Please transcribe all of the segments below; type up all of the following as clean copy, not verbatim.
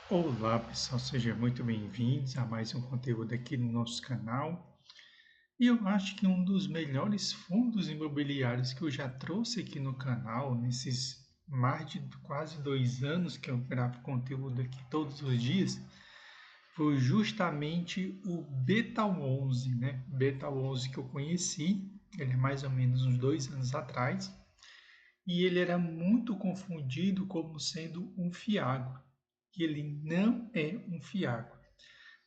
Olá pessoal, sejam muito bem-vindos a mais um conteúdo aqui no nosso canal. E eu acho que um dos melhores fundos imobiliários que eu já trouxe aqui no canal, nesses mais de quase 2 anos que eu gravo conteúdo aqui todos os dias, foi justamente o Betal 11, né? Betal 11 que eu conheci, ele é mais ou menos uns 2 anos atrás, e ele era muito confundido como sendo um fiago. E ele não é um fiago.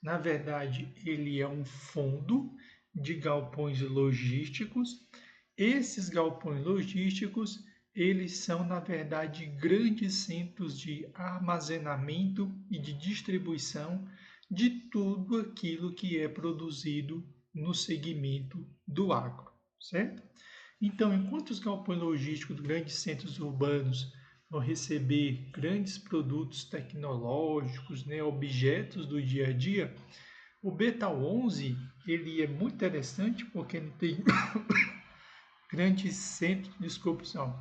Na verdade, ele é um fundo de galpões logísticos. Esses galpões logísticos, eles são, na verdade, grandes centros de armazenamento e de distribuição de tudo aquilo que é produzido no segmento do agro, certo? Então, enquanto os galpões logísticos dos grandes centros urbanos vão receber grandes produtos tecnológicos, né, objetos do dia a dia, o Beta 11 ele é muito interessante porque ele tem grandes centros, desculpe, são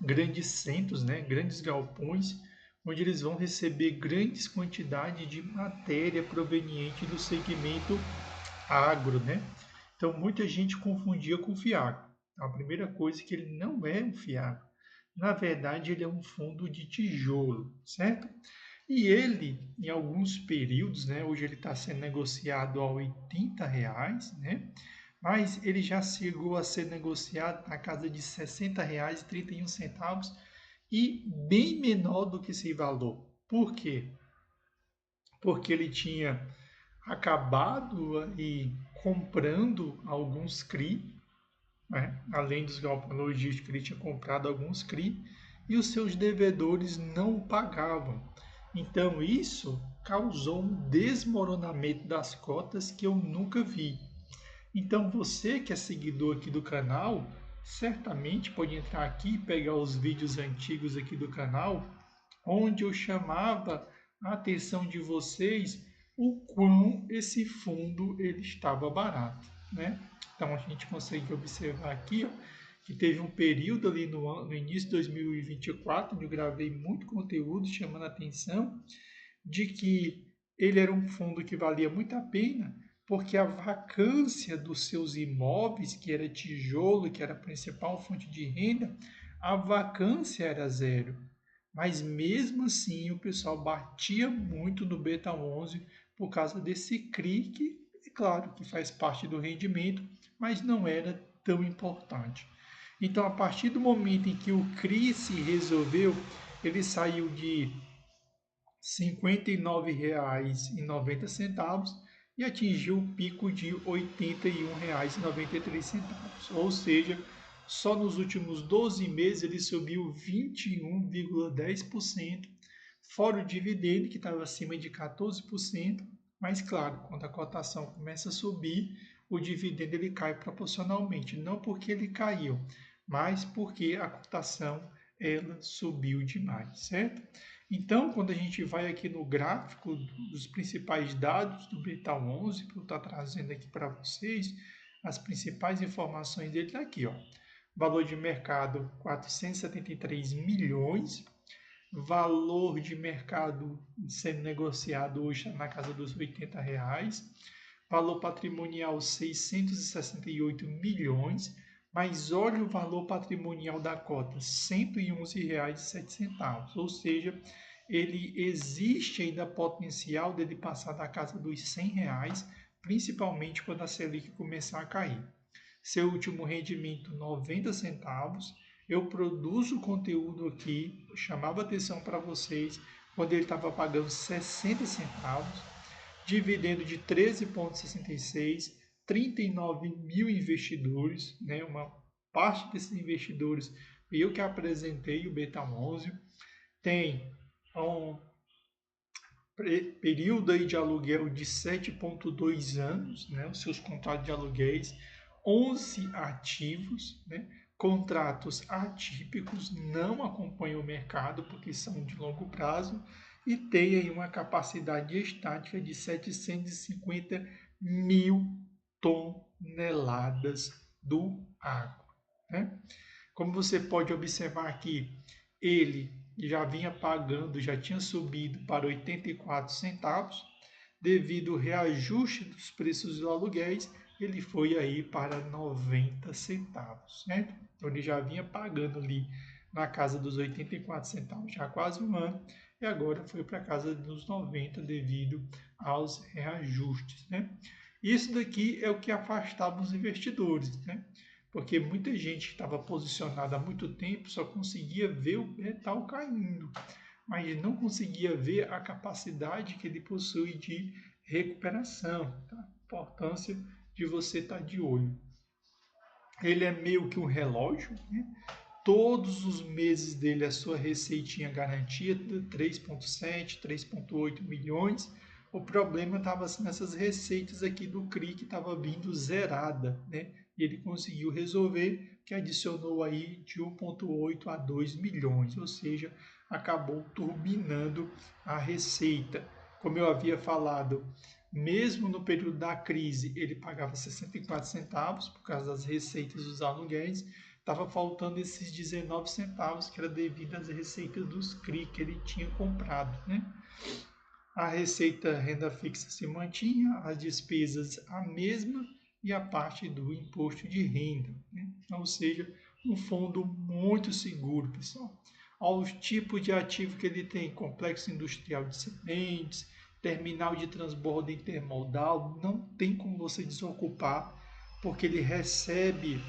grandes centros, né, grandes galpões, onde eles vão receber grandes quantidades de matéria proveniente do segmento agro, né? Então muita gente confundia com fiago. Então, a primeira coisa é que ele não é um fiago. Na verdade, ele é um fundo de tijolo, certo? E ele, em alguns períodos, né, hoje ele está sendo negociado a R$ 80, né? Mas ele já chegou a ser negociado na casa de R$ 60,31 e bem menor do que esse valor. Por quê? Porque ele tinha acabado aí comprando alguns CRI, né? Além dos galpões logísticos, ele tinha comprado alguns CRI e os seus devedores não o pagavam. Então isso causou um desmoronamento das cotas que eu nunca vi. Então você que é seguidor aqui do canal, certamente pode entrar aqui e pegar os vídeos antigos aqui do canal, onde eu chamava a atenção de vocês o quão esse fundo ele estava barato, né? Então a gente consegue observar aqui, ó, que teve um período ali no início de 2024, onde eu gravei muito conteúdo chamando a atenção de que ele era um fundo que valia muito a pena, porque a vacância dos seus imóveis, que era tijolo, que era a principal fonte de renda, a vacância era zero. Mas mesmo assim o pessoal batia muito no Beta 11 por causa desse CRI, que é claro que faz parte do rendimento, mas não era tão importante. Então, a partir do momento em que o CRI se resolveu, ele saiu de R$ 59,90 e atingiu o pico de R$ 81,93. Ou seja, só nos últimos 12 meses ele subiu 21,10%, fora o dividendo, que estava acima de 14%. Mas, claro, quando a cotação começa a subir, o dividendo ele cai proporcionalmente. Não porque ele caiu, mas porque a cotação ela subiu demais, certo? Então, quando a gente vai aqui no gráfico dos principais dados do Beta 11, que eu estou trazendo aqui para vocês, as principais informações dele está aqui, ó. Valor de mercado 473 milhões, valor de mercado sendo negociado hoje na casa dos R$ 80, valor patrimonial 668 milhões, mas olha o valor patrimonial da cota, R$ 111,07, ou seja, ele existe ainda potencial dele passar da casa dos R$ 100, principalmente quando a Selic começar a cair. Seu último rendimento 90 centavos. Eu produzo conteúdo aqui, eu chamava atenção para vocês quando ele estava pagando 60 centavos, dividendo de 13,66, 39 mil investidores, né? Uma parte desses investidores eu que apresentei o Beta 11, tem um período aí de aluguel de 7,2 anos, né? Os seus contratos de aluguéis, 11 ativos, né? Contratos atípicos, não acompanham o mercado porque são de longo prazo e tem aí uma capacidade estática de 750 mil toneladas do agro, né? Como você pode observar aqui, ele já vinha pagando, já tinha subido para 84 centavos, devido ao reajuste dos preços dos aluguéis, ele foi aí para 90 centavos, certo? Então ele já vinha pagando ali na casa dos 84 centavos já há quase um ano, e agora foi para a casa dos 90 devido aos reajustes, né? Isso daqui é o que afastava os investidores, né? Porque muita gente que estava posicionada há muito tempo só conseguia ver o metal caindo, mas não conseguia ver a capacidade que ele possui de recuperação, tá? A importância de você estar de olho. Ele é meio que um relógio, né? Todos os meses dele a sua receitinha garantida, 3,7, 3,8 milhões. O problema estava nessas receitas aqui do CRI que estava vindo zerada, né? E ele conseguiu resolver, que adicionou aí de 1,8 a 2 milhões, ou seja, acabou turbinando a receita. Como eu havia falado, mesmo no período da crise, ele pagava 64 centavos por causa das receitas dos aluguéis, estava faltando esses 19 centavos que era devido às receitas dos CRI que ele tinha comprado, né? A receita renda fixa se mantinha, as despesas a mesma e a parte do imposto de renda, né? Ou seja, um fundo muito seguro, pessoal. Aos tipos de ativo que ele tem, complexo industrial de sementes, terminal de transbordo intermodal, não tem como você desocupar, porque ele recebe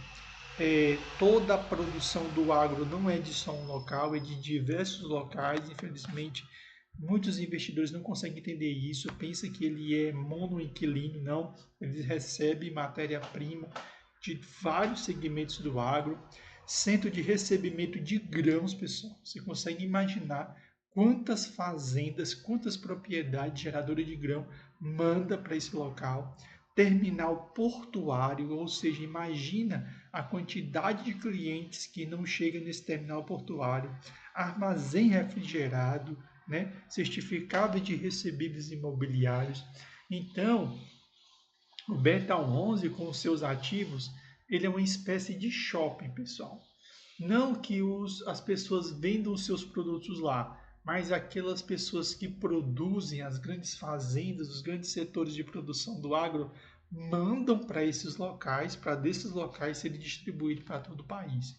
toda a produção do agro não é de só um local, é de diversos locais. Infelizmente, muitos investidores não conseguem entender isso, pensam que ele é monoinquilino, não. Ele recebe matéria-prima de vários segmentos do agro, centro de recebimento de grãos, pessoal. Você consegue imaginar quantas fazendas, quantas propriedades geradoras de grão manda para esse local? Terminal portuário, ou seja, imagina a quantidade de clientes que não chega nesse terminal portuário, armazém refrigerado, né, certificado de recebíveis imobiliários. Então, o Betal 11 com os seus ativos, ele é uma espécie de shopping, pessoal. Não que as pessoas vendam os seus produtos lá, mas aquelas pessoas que produzem, as grandes fazendas, os grandes setores de produção do agro, mandam para esses locais, para desses locais serem distribuídos para todo o país,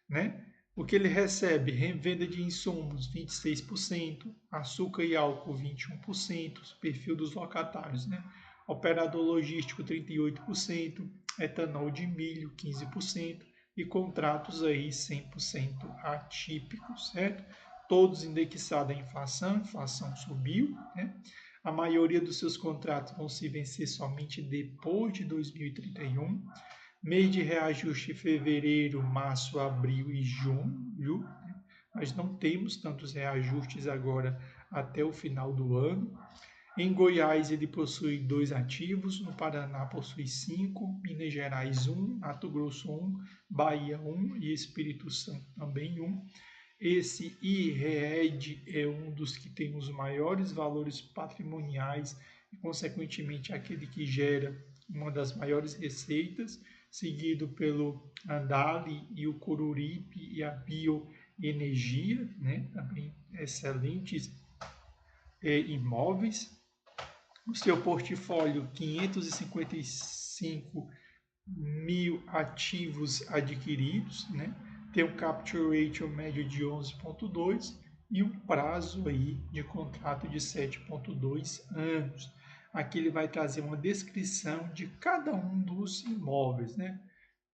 né? O que ele recebe? Revenda de insumos 26%, açúcar e álcool 21%, perfil dos locatários, né? Operador logístico 38%, etanol de milho 15% e contratos aí 100% atípicos, certo? Todos indexados à inflação, a inflação subiu, né? A maioria dos seus contratos vão se vencer somente depois de 2031. Mês de reajuste fevereiro, março, abril e junho, né? Nós não temos tantos reajustes agora até o final do ano. Em Goiás ele possui 2 ativos, no Paraná possui 5, Minas Gerais 1, Mato Grosso 1, Bahia 1 e Espírito Santo também 1. Esse IRED é um dos que tem os maiores valores patrimoniais e, consequentemente, aquele que gera uma das maiores receitas, seguido pelo Andali e o Coruripe e a Bioenergia, né? Também excelentes imóveis. O seu portfólio, 555 mil ativos adquiridos, né? Tem um capture ratio médio de 11,2 e um prazo aí de contrato de 7,2 anos. Aqui ele vai trazer uma descrição de cada um dos imóveis, né?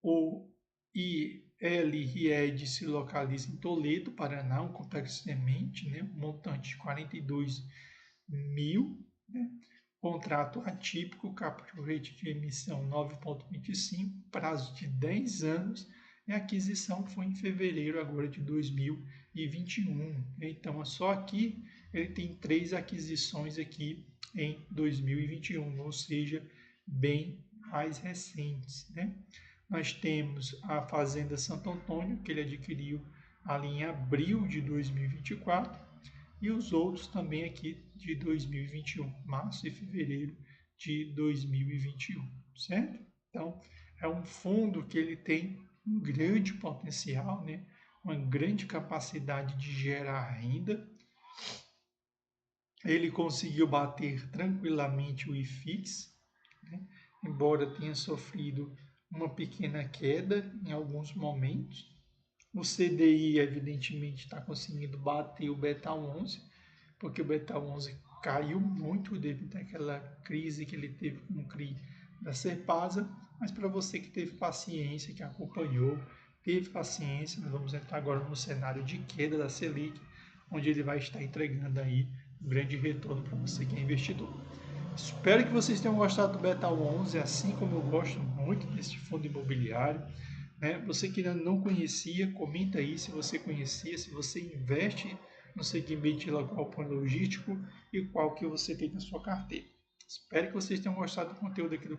O ILRED se localiza em Toledo, Paraná, um complexo semente, né? Um montante de 42 mil, né? Contrato atípico, capture rate de emissão 9,25, prazo de 10 anos, e a aquisição foi em fevereiro agora de 2021. Então, só aqui ele tem 3 aquisições aqui em 2021, ou seja, bem mais recentes, né? Nós temos a Fazenda Santo Antônio, que ele adquiriu ali em abril de 2024, e os outros também aqui de 2021, março e fevereiro de 2021, certo? Então, é um fundo que ele tem um grande potencial, né? uma grande capacidade de gerar renda. Ele conseguiu bater tranquilamente o IFIX, né? Embora tenha sofrido uma pequena queda em alguns momentos. O CDI, evidentemente, está conseguindo bater o Beta 11, porque o Beta 11 caiu muito devido àquela crise que ele teve com o CRI da Serpasa. Mas para você que teve paciência, que acompanhou, teve paciência, nós vamos entrar agora no cenário de queda da Selic, onde ele vai estar entregando aí um grande retorno para você que é investidor. Espero que vocês tenham gostado do Beta 11, assim como eu gosto muito desse fundo imobiliário. Né? Você que ainda não conhecia, comenta aí se você conhecia, se você investe no segmento de galpão logístico e qual que você tem na sua carteira. Espero que vocês tenham gostado do conteúdo aqui do